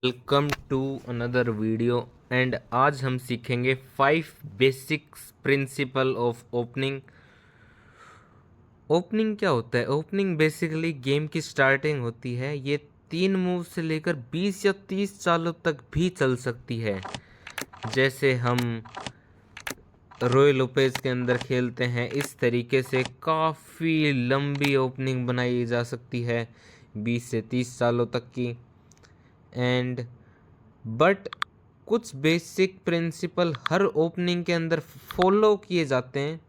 Welcome to another video and आज हम सीखेंगे 5 basics principle of opening. Opening क्या होता है? ओपनिंग बेसिकली गेम की स्टार्टिंग होती है। ये 3 मूव से लेकर 20 या 30 चालों तक भी चल सकती है। जैसे हम रॉय लोपेज के अंदर खेलते हैं, इस तरीके से काफ़ी लंबी ओपनिंग बनाई जा सकती है 20 से 30 सालों तक की। एंड बट कुछ बेसिक प्रिंसिपल हर ओपनिंग के अंदर फॉलो किए जाते हैं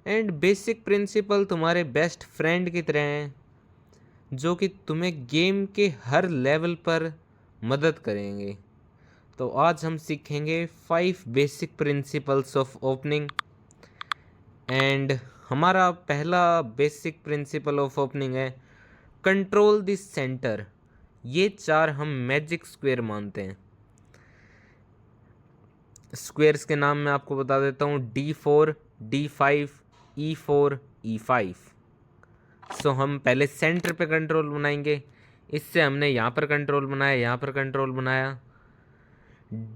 एंड बेसिक प्रिंसिपल तुम्हारे बेस्ट फ्रेंड की तरह हैं जो कि तुम्हें गेम के हर लेवल पर मदद करेंगे। तो आज हम सीखेंगे 5 basic principles of opening and हमारा पहला बेसिक प्रिंसिपल ऑफ ओपनिंग है कंट्रोल द सेंटर। ये 4 हम मैजिक स्क्वायर मानते हैं। स्क्वेयर्स के नाम मैं आपको बता देता हूँ D4, D5, E4, E5। सो हम पहले सेंटर पे कंट्रोल बनाएंगे। इससे हमने यहाँ पर कंट्रोल बनाया, यहाँ पर कंट्रोल बनाया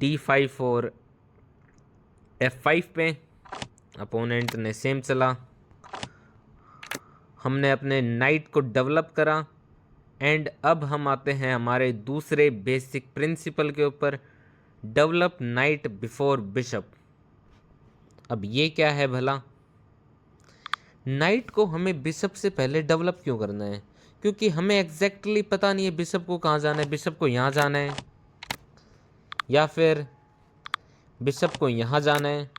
D5 और F5 पे। अपोनेंट ने सेम चला। हमने अपने नाइट को डेवलप करा एंड अब हम आते हैं हमारे दूसरे बेसिक प्रिंसिपल के ऊपर, डेवलप नाइट बिफोर बिशप। अब ये क्या है भला? नाइट को हमें बिशप से पहले डेवलप क्यों करना है? क्योंकि हमें एग्जैक्टली पता नहीं है बिशप को कहाँ जाना है। बिशप को यहाँ जाना है या फिर बिशप को यहाँ जाना है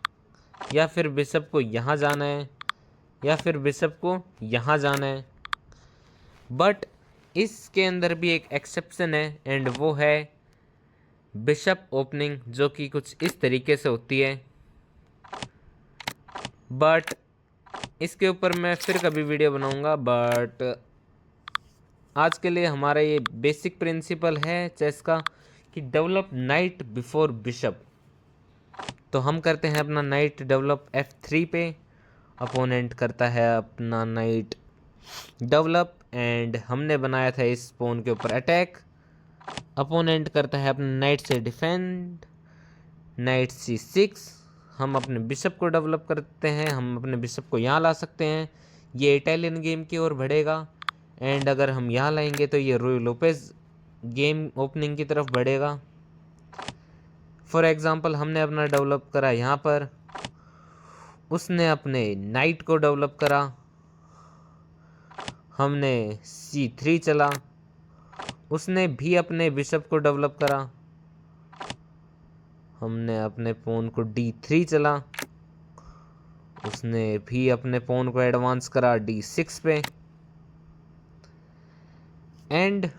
या फिर बिशप को यहाँ जाना है या फिर बिशप को यहाँ जाना है। बट इसके अंदर भी एक एक्सेप्शन है एंड वो है बिशप ओपनिंग, जो कि कुछ इस तरीके से होती है। बट इसके ऊपर मैं फिर कभी वीडियो बनाऊंगा। बट आज के लिए हमारा ये बेसिक प्रिंसिपल है चेस का कि डेवलप नाइट बिफोर बिशप। तो हम करते हैं अपना नाइट डेवलप F3 पे, अपोनेंट करता है अपना नाइट डेवलप एंड हमने बनाया था इस पोन के ऊपर अटैक। अपोनेंट करता है अपने नाइट से डिफेंड, नाइट C6। हम अपने बिशप को डेवलप करते हैं, हम अपने बिशप को यहाँ ला सकते हैं, ये इटालियन गेम की ओर बढ़ेगा। एंड अगर हम यहाँ लाएंगे तो ये रॉय लोपेज गेम ओपनिंग की तरफ बढ़ेगा। फॉर एग्जांपल हमने अपना डेवलप करा यहाँ पर, उसने अपने नाइट को डेवलप करा, हमने C3 चला, उसने भी अपने बिशप को डेवलप करा, हमने अपने पोन को D3 चला, उसने भी अपने पोन को एडवांस करा D6 पे। एंड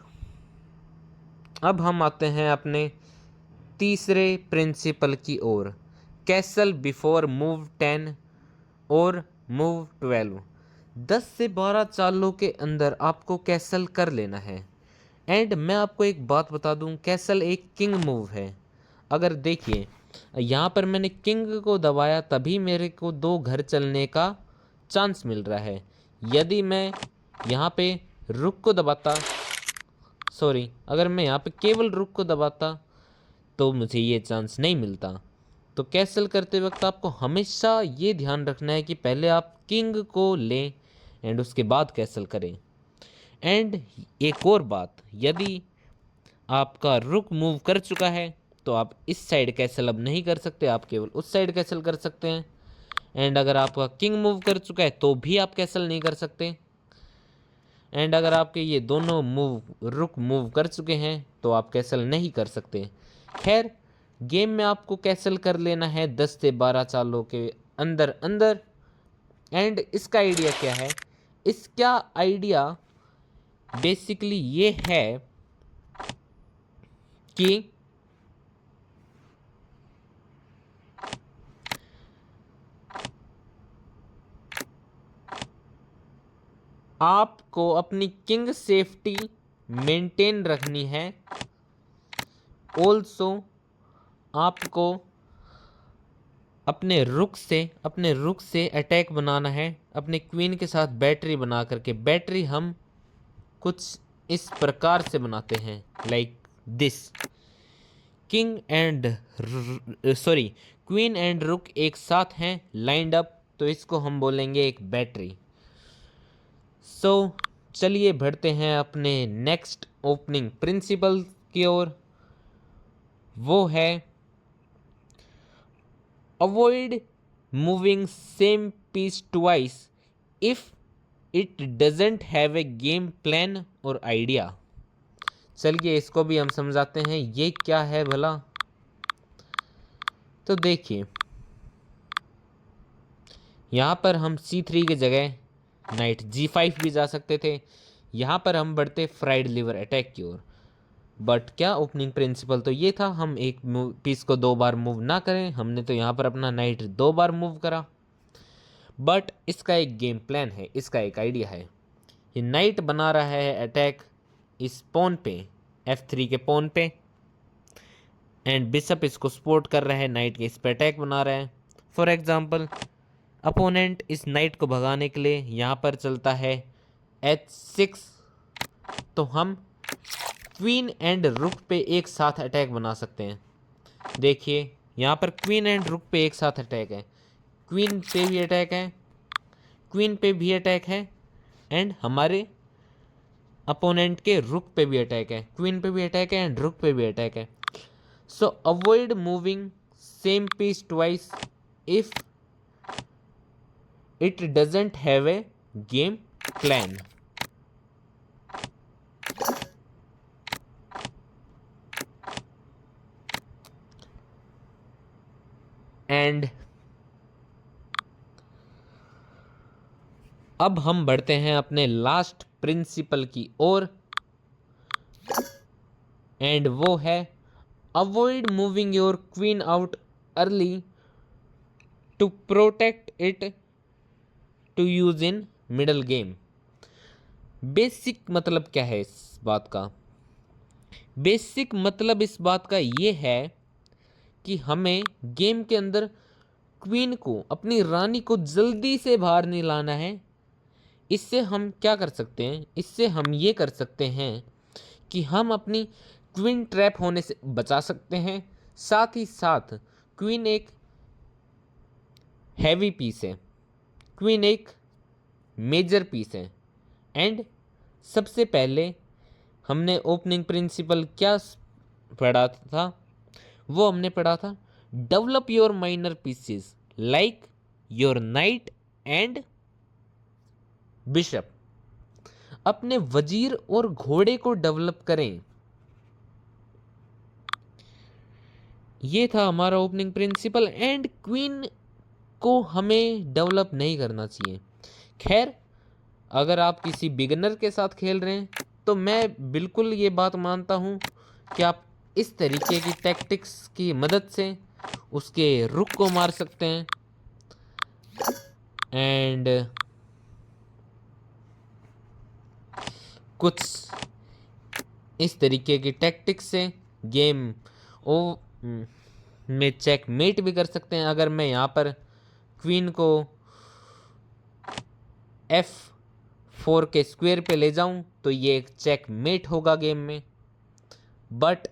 अब हम आते हैं अपने तीसरे प्रिंसिपल की ओर, कैसल बिफोर मूव 10 और मूव 12। 10 से 12 चालों के अंदर आपको कैसल कर लेना है। एंड मैं आपको एक बात बता दूं, कैसल एक किंग मूव है। अगर देखिए यहाँ पर मैंने किंग को दबाया तभी मेरे को 2 घर चलने का चांस मिल रहा है। यदि मैं यहाँ पे रुक को दबाता, सॉरी, अगर मैं यहाँ पे केवल रुक को दबाता तो मुझे ये चांस नहीं मिलता। तो कैसल करते वक्त आपको हमेशा ये ध्यान रखना है कि पहले आप किंग को लें एंड उसके बाद कैसल करें। एंड एक और बात, यदि आपका रुक मूव कर चुका है तो आप इस साइड कैसल अब नहीं कर सकते, आप केवल उस साइड कैसल कर सकते हैं। एंड अगर आपका किंग मूव कर चुका है तो भी आप कैसल नहीं कर सकते। एंड अगर आपके ये दोनों मूव रुक मूव कर चुके हैं तो आप कैसल नहीं कर सकते। खैर, गेम में आपको कैसल कर लेना है 10 से 12 चालों के अंदर अंदर। एंड इसका आइडिया क्या है? इसका आइडिया बेसिकली ये है कि आपको अपनी किंग सेफ्टी मेंटेन रखनी है। ऑल्सो आपको अपने रुक से अटैक बनाना है, अपने क्वीन के साथ बैटरी बना करके। बैटरी हम कुछ इस प्रकार से बनाते हैं, like this. King and queen and रुक एक साथ हैं लाइंड अप, तो इसको हम बोलेंगे एक बैटरी। सो चलिए बढ़ते हैं अपने नेक्स्ट ओपनिंग प्रिंसिपल की ओर। वो है avoid moving same piece twice if it doesn't have a game plan और आइडिया। चलिए इसको भी हम समझाते हैं, ये क्या है भला। तो देखिए यहाँ पर हम C3 की जगह नाइट G5 भी जा सकते थे। यहाँ पर हम बढ़ते फ्राइड लिवर अटैक की ओर। बट क्या ओपनिंग प्रिंसिपल तो ये था, हम एक पीस को 2 बार मूव ना करें। हमने तो यहाँ पर अपना नाइट 2 बार मूव करा। बट इसका एक गेम प्लान है, इसका एक आइडिया है। ये नाइट बना रहा है अटैक इस पॉन पे, F3 के पॉन पे, एंड बिशप इसको सपोर्ट कर रहा है, नाइट के इस पे अटैक बना रहा है। फॉर एग्जाम्पल अपोनेंट इस नाइट को भगाने के लिए यहाँ पर चलता है H6, तो हम क्वीन एंड रुक पे एक साथ अटैक बना सकते हैं। देखिए यहाँ पर क्वीन एंड रुक पे एक साथ अटैक है, क्वीन पे भी अटैक है, क्वीन पे भी अटैक है, एंड हमारे अपोनेंट के रुक पे भी अटैक है, क्वीन पे भी अटैक है एंड रुक पे भी अटैक है। So avoid moving same piece twice if it doesn't have a game plan. And अब हम बढ़ते हैं अपने लास्ट प्रिंसिपल की ओर, एंड वो है avoid moving your queen out early to protect it to use in middle game. Basic मतलब क्या है इस बात का? बेसिक मतलब इस बात का ये है कि हमें गेम के अंदर क्वीन को, अपनी रानी को जल्दी से बाहर नहीं लाना है। इससे हम क्या कर सकते हैं? इससे हम ये कर सकते हैं कि हम अपनी क्वीन ट्रैप होने से बचा सकते हैं। साथ ही साथ क्वीन एक हैवी पीस है, क्वीन एक मेजर पीस है, एंड सबसे पहले हमने ओपनिंग प्रिंसिपल क्या पढ़ा था? वो हमने पढ़ा था develop your minor pieces like your night and bishop. अपने वजीर और घोड़े को डेवलप करें। ये था हमारा ओपनिंग प्रिंसिपल, एंड क्वीन को हमें डेवलप नहीं करना चाहिए। खैर अगर आप किसी बिगिनर के साथ खेल रहे हैं तो मैं बिल्कुल ये बात मानता हूँ कि आप इस तरीके की टैक्टिक्स की मदद से उसके रुख को मार सकते हैं, एंड कुछ इस तरीके की टैक्टिक्स से गेम में चेक मेट भी कर सकते हैं। अगर मैं यहाँ पर क्वीन को F4 के स्क्वायर पे ले जाऊं तो ये एक चेक मेट होगा गेम में, बट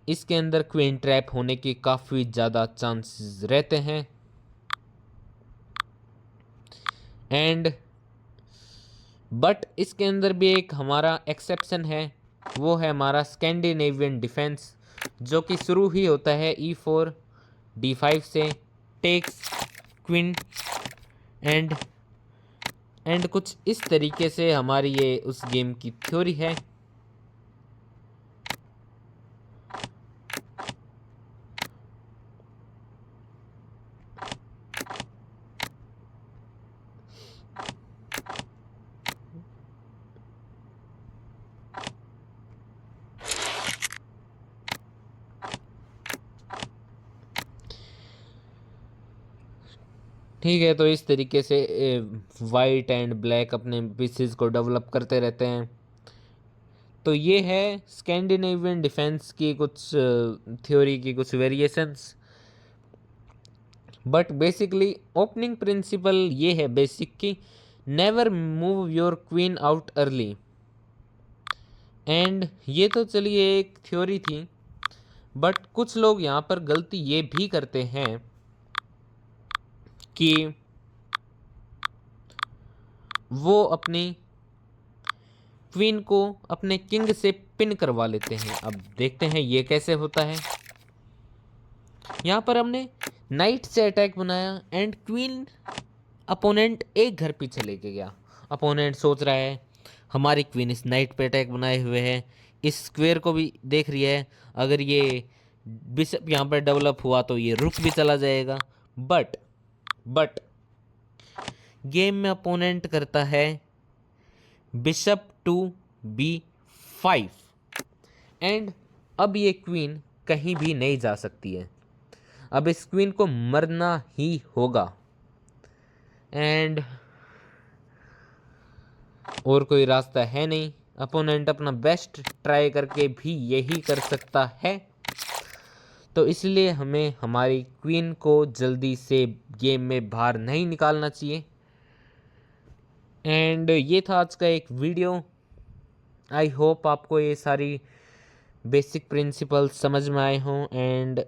इसके अंदर क्वीन ट्रैप होने के काफ़ी ज़्यादा चांसेस रहते हैं। एंड बट इसके अंदर भी एक हमारा एक्सेप्शन है, वो है हमारा स्कैंडिनेवियन डिफेंस, जो कि शुरू ही होता है E4 D5 से, टेक्स क्वीन एंड कुछ इस तरीके से हमारी ये उस गेम की थ्योरी है। ठीक है, तो इस तरीके से वाइट एंड ब्लैक अपने पीसेस को डेवलप करते रहते हैं। तो ये है स्कैंडिनेवियन डिफेंस की कुछ थ्योरी की कुछ variations, but basically opening principle ये है बेसिक कि never move your queen out early and ये तो चलिए एक थ्योरी थी, बट कुछ लोग यहाँ पर गलती ये भी करते हैं कि वो अपनी क्वीन को अपने किंग से पिन करवा लेते हैं। अब देखते हैं ये कैसे होता है। यहाँ पर हमने नाइट से अटैक बनाया एंड क्वीन अपोनेंट एक घर पीछे लेके गया। अपोनेंट सोच रहा है हमारी क्वीन इस नाइट पे अटैक बनाए हुए है, इस स्क्वेयर को भी देख रही है, अगर ये बिशप यहाँ पर डेवलप हुआ तो ये रुक भी चला जाएगा। बट गेम में अपोनेंट करता है बिशप टू B5 एंड अब ये क्वीन कहीं भी नहीं जा सकती है। अब इस क्वीन को मरना ही होगा एंड और कोई रास्ता है नहीं। अपोनेंट अपना बेस्ट ट्राई करके भी यही कर सकता है, तो इसलिए हमें हमारी क्वीन को जल्दी से गेम में बाहर नहीं निकालना चाहिए। एंड ये था आज का एक वीडियो। आई होप आपको ये सारी बेसिक प्रिंसिपल्स समझ में आए हों एंड